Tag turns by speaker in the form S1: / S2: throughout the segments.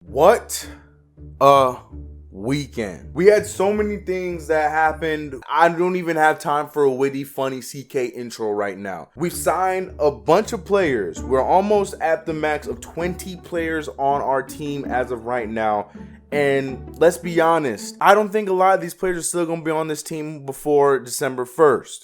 S1: What a weekend. We had so many things that happened. I don't even have time for a witty, funny CK intro right now. We've signed a bunch of players. We're almost at the max of 20 players on our team as of right now. And let's be honest, I don't think a lot of these players are still going to be on this team before December 1st.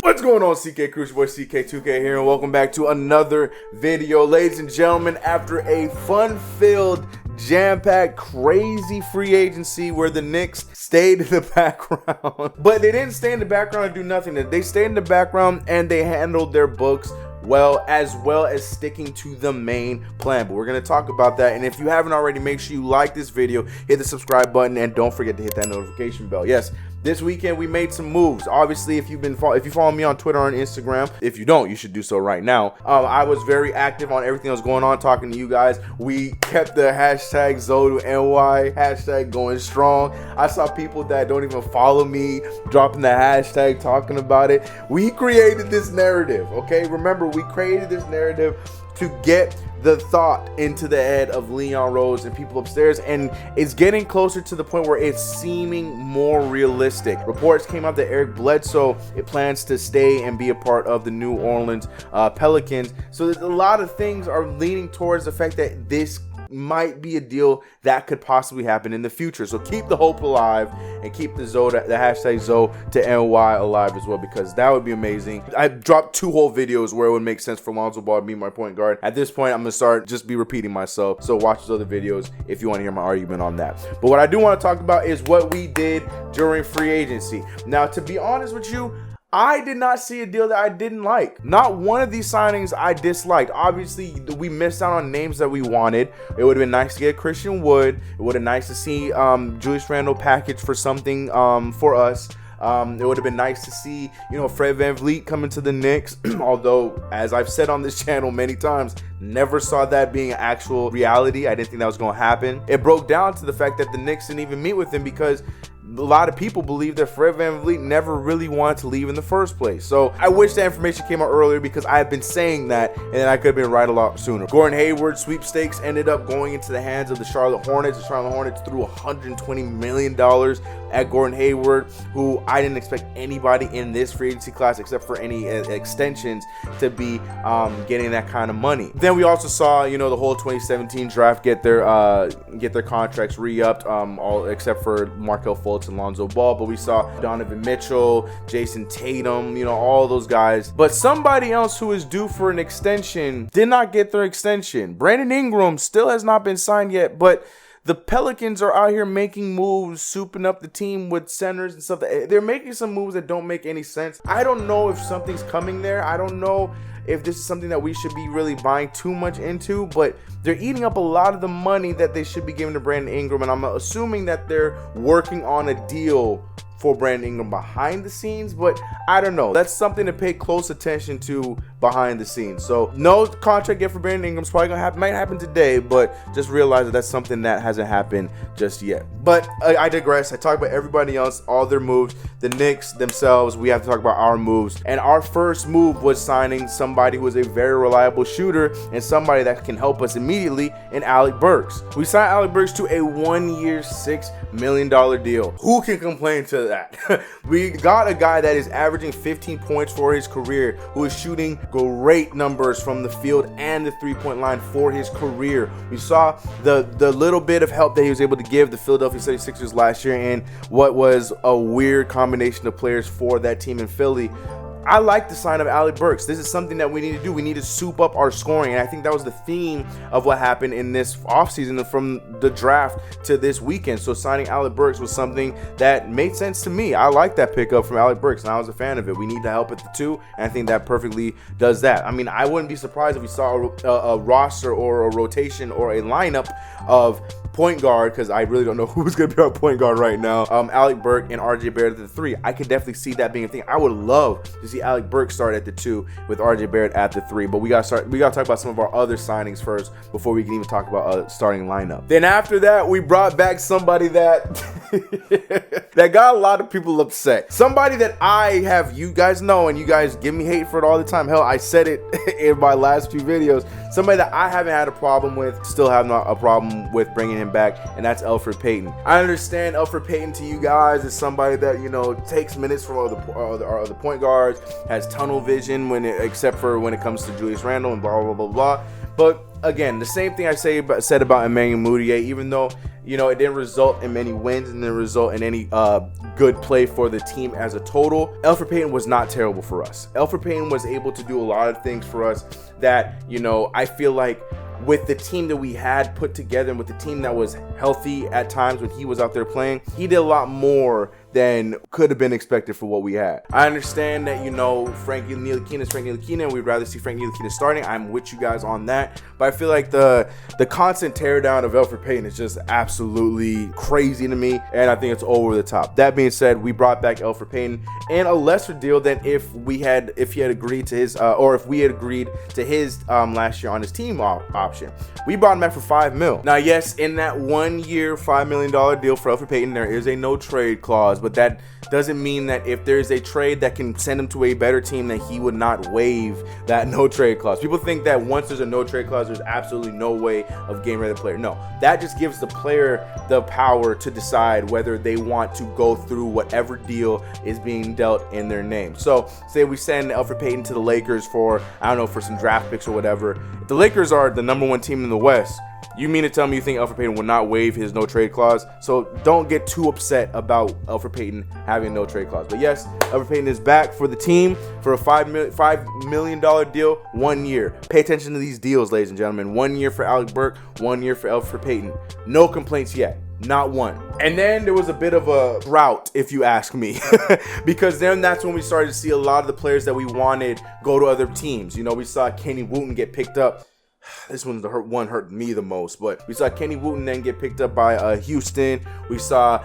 S1: What's going on, CK Cruise Boy, CK2K here, and welcome back to another video. Ladies and gentlemen, after a fun-filled, jam-packed, crazy free agency where the Knicks stayed in the background, but they didn't stay in the background and do nothing. They stayed in the background and they handled their books well as sticking to the main plan. But we're going to talk about that, and if you haven't already, make sure you like this video, hit the subscribe button, and don't forget to hit that notification bell. Yes, this weekend we made some moves. Obviously, if you follow me on Twitter or on Instagram, if you don't, you should do so right now. I was very active on everything that was going on, talking to you guys. We kept the hashtag ZoDoNY hashtag going strong. I saw people that don't even follow me dropping the hashtag, talking about it. We created this narrative, okay? Remember, we created this narrative to get the thought into the head of Leon Rose and people upstairs, and it's getting closer to the point where it's seeming more realistic. Reports came out that Eric Bledsoe plans to stay and be a part of the New Orleans Pelicans. So there's a lot of things are leaning towards the fact that this might be a deal that could possibly happen in the future. So keep the hope alive and keep the hashtag ZoDoNY alive as well, because that would be amazing. I dropped 2 whole videos where it would make sense for Lonzo Ball to be my point guard. At this point, I'm gonna start just be repeating myself. So watch those other videos if you want to hear my argument on that. But what I do want to talk about is what we did during free agency. Now, to be honest with you, I did not see a deal that I didn't like. Not one of these signings I disliked. Obviously, we missed out on names that we wanted. It would have been nice to get Christian Wood. It would have been nice to see Julius Randle package for something for us. It would have been nice to see, Fred VanVleet come into the Knicks. Although, as I've said on this channel many times, never saw that being an actual reality. I didn't think that was going to happen. It broke down to the fact that the Knicks didn't even meet with him because a lot of people believe that Fred VanVleet never really wanted to leave in the first place. So I wish that information came out earlier, because I have been saying that and then I could have been right a lot sooner. Gordon Hayward Sweepstakes ended up going into the hands of the Charlotte Hornets. The Charlotte Hornets threw $120 million at Gordon Hayward, who I didn't expect anybody in this free agency class, except for any extensions, to be getting that kind of money. Then we also saw, the whole 2017 draft get their contracts re-upped, all except for Markelle Fultz and Lonzo Ball. But we saw Donovan Mitchell, Jason Tatum, all those guys. But somebody else who is due for an extension did not get their extension. Brandon Ingram still has not been signed yet, but the Pelicans are out here making moves, souping up the team with centers and stuff. They're making some moves that don't make any sense. I don't know if something's coming there. I don't know if this is something that we should be really buying too much into, but they're eating up a lot of the money that they should be giving to Brandon Ingram, and I'm assuming that they're working on a deal for Brandon Ingram behind the scenes, but I don't know. That's something to pay close attention to behind the scenes. So no contract yet for Brandon Ingram. It's probably gonna happen, might happen today, but just realize that that's something that hasn't happened just yet. But I digress. I talked about everybody else, all their moves. The Knicks themselves, we have to talk about our moves. And our first move was signing somebody who is a very reliable shooter and somebody that can help us immediately in Alec Burks. We signed Alec Burks to a 1-year, $6 million deal. Who can complain to that? We got a guy that is averaging 15 points for his career, who is shooting great numbers from the field and the three-point line for his career. We saw the little bit of help that he was able to give the Philadelphia 76ers last year in what was a weird combination of players for that team in Philly. I like the sign of Alec Burks. This is something that we need to do. We need to soup up our scoring, and I think that was the theme of what happened in this offseason from the draft to this weekend. So signing Alec Burks was something that made sense to me. I like that pickup from Alec Burks, and I was a fan of it. We need to help at the 2, and I think that perfectly does that. I mean, I wouldn't be surprised if we saw a roster or a rotation or a lineup of point guard, because I really don't know who's going to be our point guard right now. Alec Burks and RJ Barrett at the 3. I could definitely see that being a thing. I would love to see Alec Burks start at the 2 with RJ Barrett at the 3. But we got to talk about some of our other signings first before we can even talk about a starting lineup. Then after that, we brought back somebody that that got a lot of people upset. Somebody that I have, you guys know, and you guys give me hate for it all the time. Hell, I said it in my last few videos. Somebody that I haven't had a problem with, still have not a problem with bringing him back, and that's Alfred Payton. I understand Alfred Payton to you guys is somebody that, you know, takes minutes from other point guards, has tunnel vision except for when it comes to Julius Randle and blah, blah, blah, blah. But again, the same thing I said about Emmanuel Mudiay, even though, you know, it didn't result in many wins and didn't result in any good play for the team as a total. Alfred Payton was not terrible for us. Alfred Payton was able to do a lot of things for us that, you know, I feel like with the team that we had put together and with the team that was healthy at times when he was out there playing, he did a lot more than could have been expected for what we had. I understand that, you know, Frank Ntilikina is Frank Ntilikina, and we'd rather see Frank Ntilikina starting. I'm with you guys on that, but I feel like the constant teardown of Alfred Payton is just absolutely crazy to me, and I think it's over the top. That being said, we brought back Alfred Payton and a lesser deal than if he had agreed to his or if we had agreed to his last year on his team option. We brought him back for $5 million. Now, yes, in that 1 year $5 million deal for Alfred Payton, there is a no trade clause, but that doesn't mean that if there's a trade that can send him to a better team, that he would not waive that no trade clause. People think that once there's a no trade clause, there's absolutely no way of getting rid of the player. No, that just gives the player the power to decide whether they want to go through whatever deal is being dealt in their name. So say we send Alfred Payton to the Lakers for, I don't know, for some draft picks or whatever. If the Lakers are the #1 team in the West, you mean to tell me you think Alfred Payton will not waive his no trade clause? So don't get too upset about Alfred Payton having a no trade clause. But yes, Alfred Payton is back for the team for a $5 million deal, 1 year. Pay attention to these deals, ladies and gentlemen. 1 year for Alec Burks, 1 year for Alfred Payton. No complaints yet. Not one. And then there was a bit of a drought, if you ask me, because then that's when we started to see a lot of the players that we wanted go to other teams. You know, we saw Kenny Wooten get picked up. This one's hurt me the most, but we saw Kenny Wooten then get picked up by Houston. We saw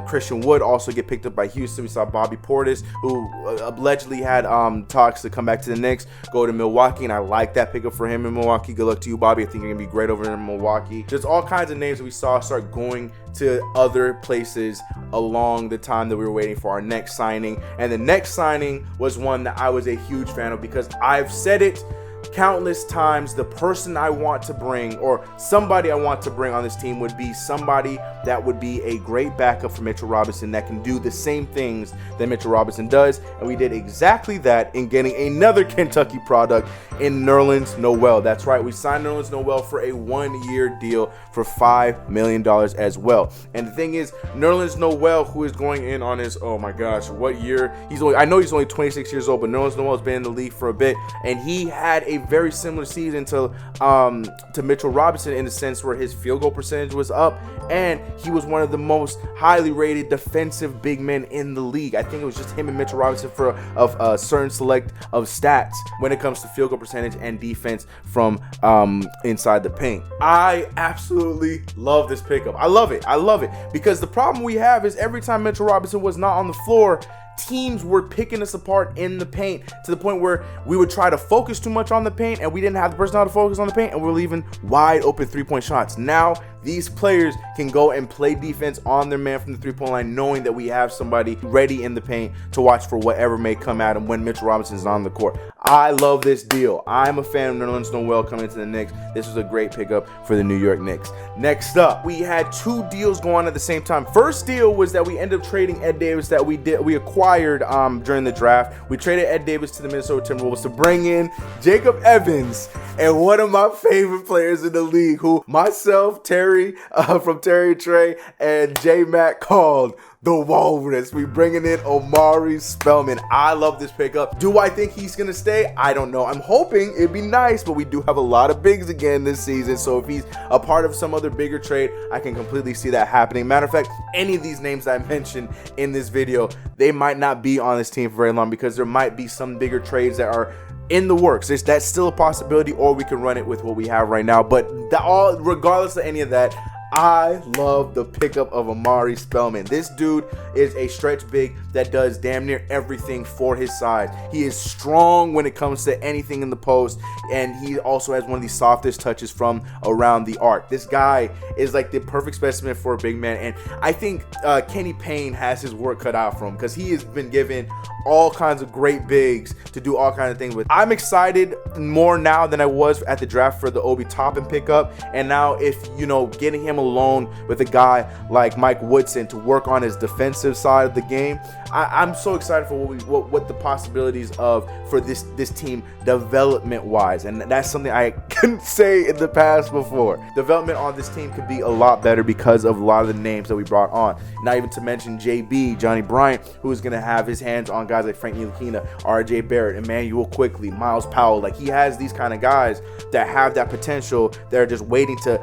S1: Christian Wood also get picked up by Houston. We saw Bobby Portis, who allegedly had talks to come back to the Knicks, go to Milwaukee, and I like that pickup for him in Milwaukee. Good luck to you, Bobby. I think you're gonna be great over in Milwaukee. There's all kinds of names that we saw start going to other places along the time that we were waiting for our next signing, and the next signing was one that I was a huge fan of because I've said it countless times. The person I want to bring, or somebody I want to bring on this team, would be somebody that would be a great backup for Mitchell Robinson that can do the same things that Mitchell Robinson does, and we did exactly that in getting another Kentucky product in Nerlens Noel. That's right, we signed Nerlens Noel for a 1 year deal for $5 million as well. And the thing is, Nerlens Noel, who is going in on his, oh my gosh, what year? I know he's only 26 years old, but Nerlens Noel has been in the league for a bit, and he had a very similar season to Mitchell Robinson in the sense where his field goal percentage was up, and he was one of the most highly rated defensive big men in the league. I think it was just him and Mitchell Robinson for a certain select of stats when it comes to field goal percentage and defense from inside the paint. I absolutely love this pickup. I love it because the problem we have is every time Mitchell Robinson was not on the floor, teams were picking us apart in the paint to the point where we would try to focus too much on the paint and we didn't have the personnel to focus on the paint, and we're leaving wide open three-point shots. Now these players can go and play defense on their man from the three-point line, knowing that we have somebody ready in the paint to watch for whatever may come at him when Mitchell Robinson is on the court. I love this deal. I'm a fan of Nerlens Noel coming into the Knicks. This was a great pickup for the New York Knicks. Next up, we had two deals going on at the same time. First deal was that we ended up trading Ed Davis that we acquired during the draft. We traded Ed Davis to the Minnesota Timberwolves to bring in Jacob Evans, and one of my favorite players in the league, who myself, Terry from Terry Trey, and J Mac called the Walrus. We bringing in Omari Spellman. I love this pickup. Do I think he's gonna stay? I don't know. I'm hoping. It'd be nice, but we do have a lot of bigs again this season, so if he's a part of some other bigger trade, I can completely see that happening. Matter of fact, any of these names I mentioned in this video, they might not be on this team for very long because there might be some bigger trades that are in the works. That's still a possibility, or we can run it with what we have right now. But regardless of any of that, I love the pickup of Omari Spellman. This dude is a stretch big that does damn near everything for his size. He is strong when it comes to anything in the post, and he also has one of the softest touches from around the arc. This guy is like the perfect specimen for a big man, and I think Kenny Payne has his work cut out for him because he has been given all kinds of great bigs to do all kinds of things with. I'm excited more now than I was at the draft for the Obi Toppin pickup, and now if getting him alone with a guy like Mike Woodson to work on his defensive side of the game, I'm so excited for what the possibilities for this team development wise, and that's something I couldn't say in the past before. Development on this team could be a lot better because of a lot of the names that we brought on. Not even to mention JB, Johnny Bryant, who is going to have his hands on guys like Frank Ntilikina, RJ Barrett, Emmanuel Quickly, Miles Powell. Like, he has these kind of guys that have that potential. They're just waiting to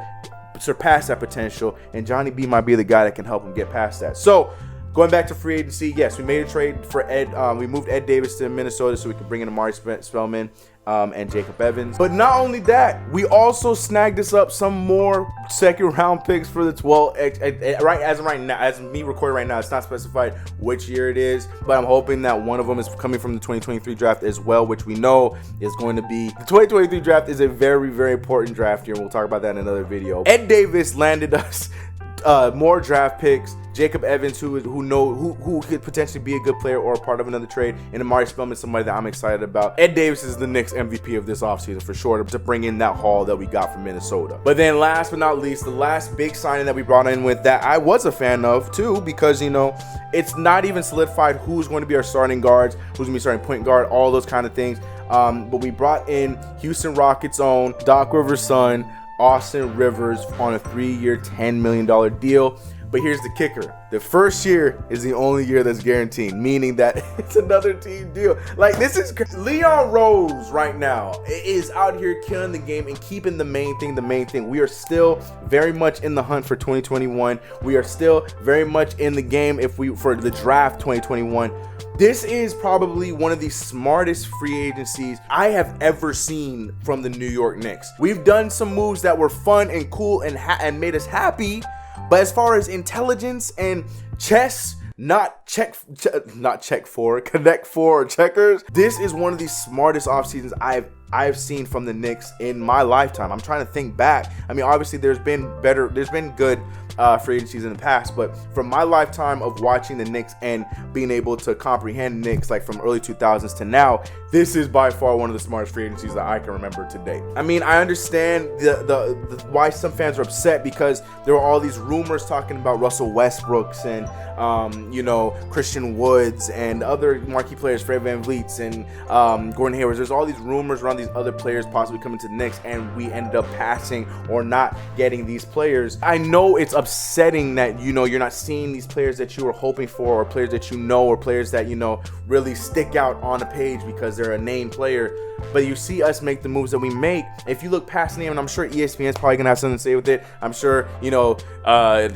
S1: surpass that potential, and Johnny B might be the guy that can help him get past that. So going back to free agency, yes, we made a trade for Ed. We moved Ed Davis to Minnesota so we could bring in Omari Spellman and Jacob Evans. But not only that, we also snagged us up some more second round picks for the 12. Right as of right now, as me recording right now, it's not specified which year it is, but I'm hoping that one of them is coming from the 2023 draft as well, which we know is going to be. The 2023 draft is a very, very important draft year, and we'll talk about that in another video. Ed Davis landed us more draft picks. Jacob Evans, who could potentially be a good player or a part of another trade, and Omari Spellman, somebody that I'm excited about. Ed Davis is the Knicks MVP of this offseason for sure, to bring in that haul that we got from Minnesota. But then last but not least, the last big signing that we brought in with that I was a fan of too, because it's not even solidified who's going to be our starting guards, who's going to be starting point guard, all those kind of things. But we brought in Houston Rockets' own Doc Rivers' son, Austin Rivers, on a 3-year, $10 million deal. But here's the kicker. The first year is the only year that's guaranteed, meaning that it's another team deal. Like, this is Leon Rose right now is out here killing the game and keeping the main thing. We are still very much in the hunt for 2021. We are still very much in the game for the draft 2021. This is probably one of the smartest free agencies I have ever seen from the New York Knicks. We've done some moves that were fun and cool and made us happy, but as far as intelligence and chess, connect four or checkers, this is one of the smartest off seasons I've seen from the Knicks in my lifetime. I'm trying to think back. I mean, obviously there's been good free agencies in the past, but from my lifetime of watching the Knicks and being able to comprehend Knicks like from early 2000s to now, this is by far one of the smartest free agencies that I can remember to date. I mean, I understand the why some fans are upset, because there were all these rumors talking about Russell Westbrooks and Christian Woods and other marquee players, Fred VanVleets and Gordon Hayward. There's all these rumors around these other players possibly coming to the Knicks, and we ended up passing or not getting these players. I know it's upsetting that you're not seeing these players that you were hoping for, or players that or players that really stick out on the page because they're a name player. But you see us make the moves that we make. If you look past the name, and I'm sure ESPN's probably gonna have something to say with it. I'm sure the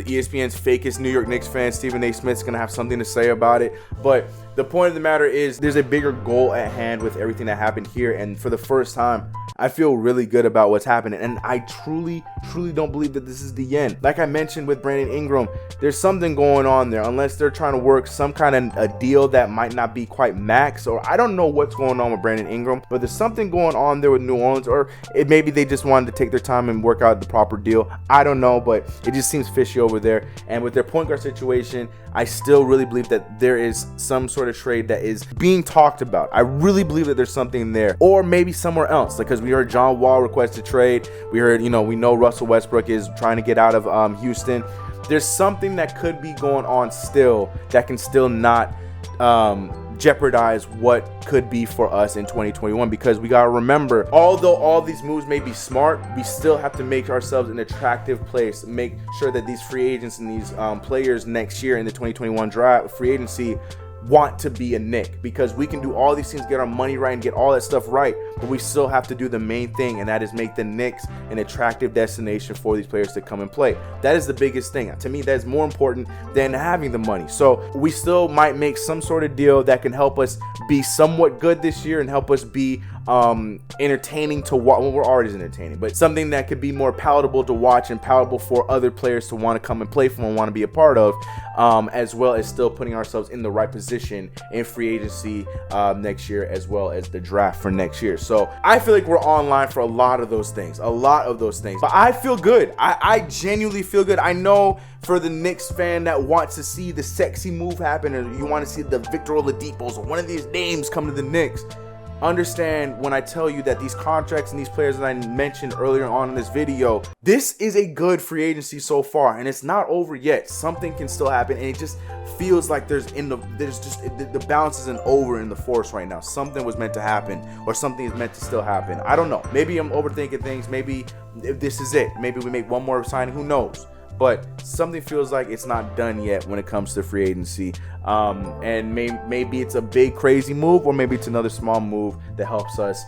S1: ESPN's fakest New York Knicks fan, Stephen A. Smith's gonna have something to say about it. But the point of the matter is, there's a bigger goal at hand with everything that happened here, and for the first time, I feel really good about what's happening, and I truly don't believe that this is the end. Like I mentioned with Brandon Ingram, there's something going on there, unless they're trying to work some kind of a deal that might not be quite max, or I don't know what's going on with Brandon Ingram, but there's something going on there with New Orleans, or maybe they just wanted to take their time and work out the proper deal. I don't know, but it just seems fishy over there. And with their point guard situation, I still really believe that there is some sort of trade that is being talked about. I really believe that there's something there, or maybe somewhere else, because we heard John Wall request a trade. We heard, we know Russell Westbrook is trying to get out of Houston. There's something that could be going on still that can still not jeopardize what could be for us in 2021, because we gotta remember, although all these moves may be smart, we still have to make ourselves an attractive place, make sure that these free agents and these players next year in the 2021 draft free agency want to be a Knick, because we can do all these things, get our money right and get all that stuff right, but we still have to do the main thing, and that is make the Knicks an attractive destination for these players to come and play. That is the biggest thing. To me, that is more important than having the money. So we still might make some sort of deal that can help us be somewhat good this year and help us be entertaining to watch. Well, we're already entertaining, but something that could be more palatable to watch and palatable for other players to want to come and play for and want to be a part of, as well as still putting ourselves in the right position in free agency next year, as well as the draft for next year. So I feel like we're online for a lot of those things, but I feel good. I genuinely feel good. I know for the Knicks fan that wants to see the sexy move happen, or you want to see the Victor Oladipos or one of these names come to the Knicks, understand when I tell you that these contracts and these players that I mentioned earlier on in this video, this is a good free agency so far, and it's not over yet. Something can still happen, and it just feels like the balance isn't over in the force right now. Something was meant to happen, or something is meant to still happen. I don't know. Maybe I'm overthinking things. Maybe this is it. Maybe we make one more signing. Who knows? But something feels like it's not done yet when it comes to free agency. And maybe it's a big crazy move, or maybe it's another small move that helps us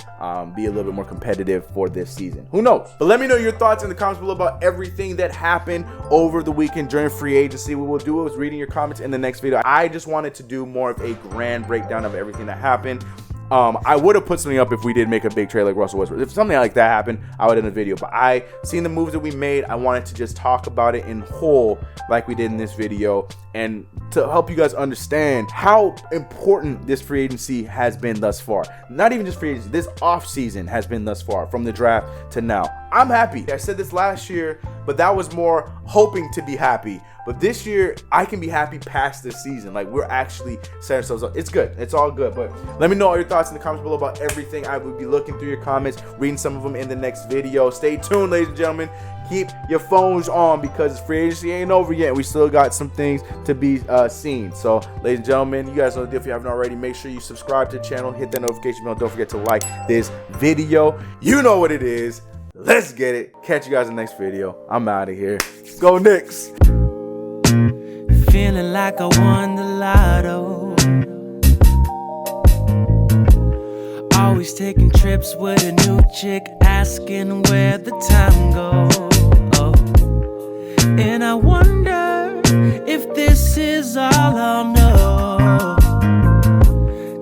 S1: be a little bit more competitive for this season. Who knows? But let me know your thoughts in the comments below about everything that happened over the weekend during free agency. What we'll do is reading your comments in the next video. I just wanted to do more of a grand breakdown of everything that happened. I would have put something up if we did make a big trade like Russell Westbrook. If something like that happened, I would have done a video. But I seen the moves that we made. I wanted to just talk about it in whole like we did in this video, and to help you guys understand how important this free agency has been thus far. Not even just free agency, this off season has been thus far, from the draft to now. I'm happy. I said this last year, but that was more hoping to be happy. But this year, I can be happy past this season. Like, we're actually setting ourselves up. It's good. It's all good. But let me know all your thoughts in the comments below about everything. I will be looking through your comments, reading some of them in the next video. Stay tuned, ladies and gentlemen. Keep your phones on, because free agency ain't over yet. We still got some things to be seen. So, ladies and gentlemen, you guys know the deal. If you haven't already, make sure you subscribe to the channel. Hit that notification bell. Don't forget to like this video. You know what it is. Let's get it. Catch you guys in the next video. I'm out of here. Go Knicks.
S2: Feeling like I won the lotto. Always taking trips with a new chick, asking where the time goes. And I wonder if this is all I'll